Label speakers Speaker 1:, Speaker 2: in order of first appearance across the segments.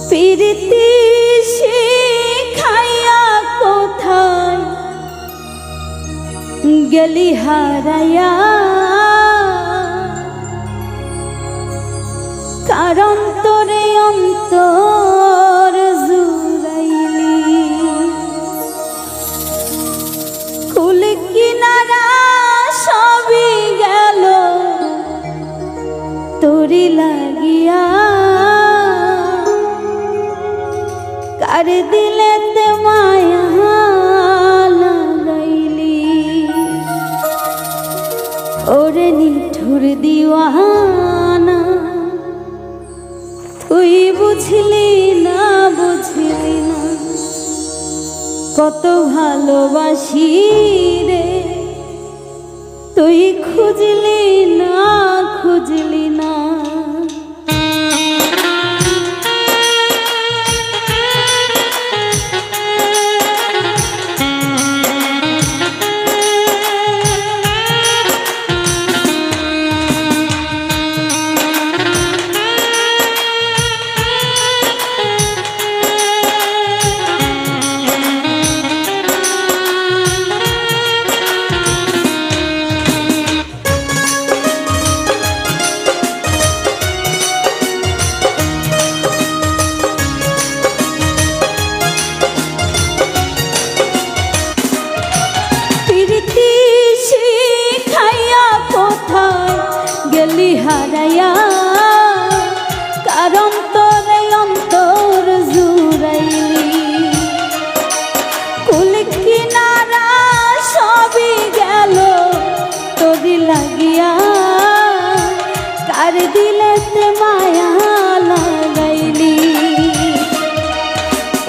Speaker 1: প্রীতি শিখাইয়া কোথায় গেলি হারাইয়া, কারণ তোরে অন্তর জুড়াইলি। কুল কিনারা সবই গেল তোরি লাগিয়া, কার দিলেতে মায়া লাগাইলি। ওরে নিঠুর দিওয়ানা, তুই বুঝলি না বুঝলি না কত ভালোবাসি রে। তুই খুঁজলি না খুঁজলি না। গেলি হারাইয়া, কারণ তোরে অন্তর জুড়াইলি। কুল কিনারা সবই গেল তোরি লাগিয়া, কার দিলেতে মায়া লাগাইলি।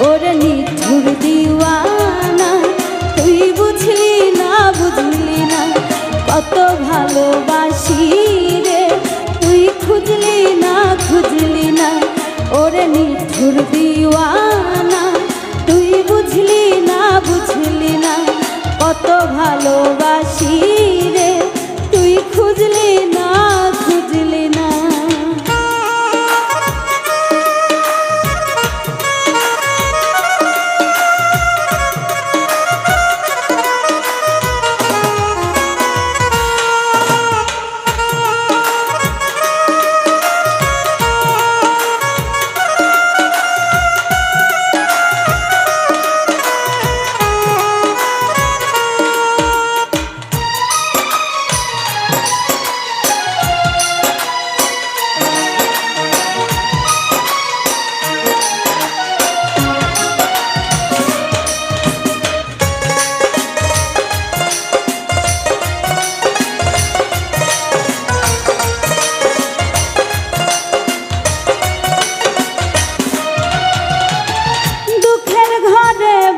Speaker 1: ওরে নিঠুর দিওয়ানা, তুই বুঝলি না বুঝলি না কত ভালোবাসি রে। তুই খুঁজলি না খুঁজলি না। ওরে নিঠুর দিওয়ানা, তুই বুঝলি না বুঝলি না কত ভালোবাসি রে। তুই খুঁজলি না খুঁজলি না।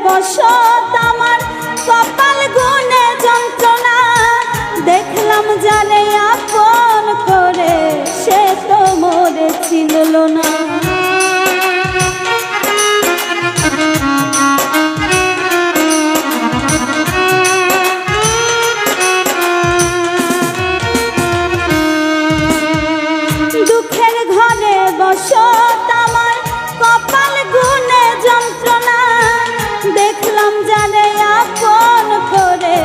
Speaker 1: বসত আমার কপাল গুনে যন্ত্রণা, দেখলাম জানে আপন করে সে তো মোরে চিনল না। দুঃখের ঘরে বসত আমার কপাল গুনে যন্ত্রণা, দেখলাম জানে আপন করে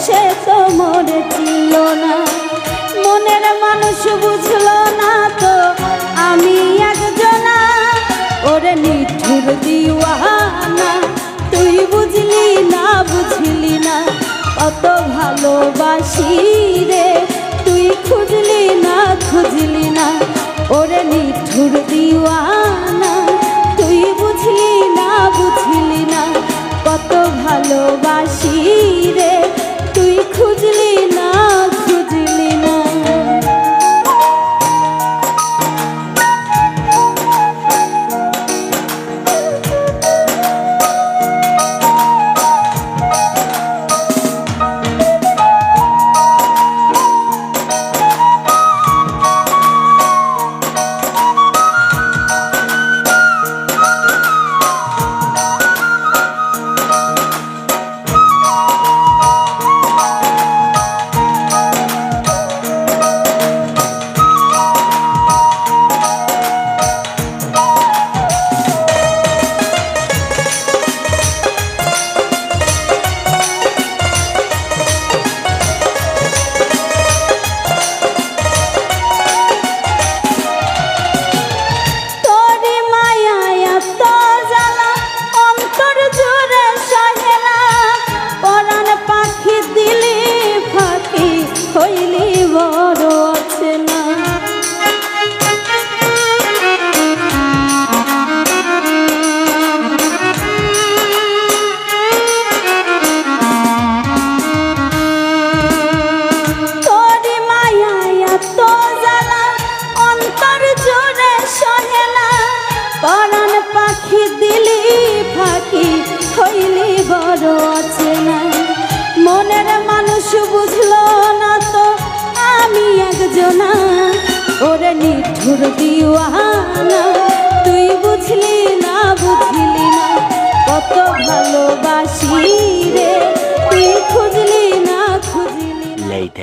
Speaker 1: সে তো মোরে চিনল না। মনের মানুষ বুঝলো না তো আমি একজনা। ওরে নিঠুর দিওয়ানা, তুই বুঝলি না বুঝলি না কত ভালোবাসি রে। তুই খুঁজলি না খুঁজলি না। ওরে নিঠুর দিওয়ানা, তুই বুঝলি না বুঝলি না কত ভালোবাসি রে। তুই খুঁজলি না খুঁজলি না।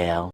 Speaker 2: later.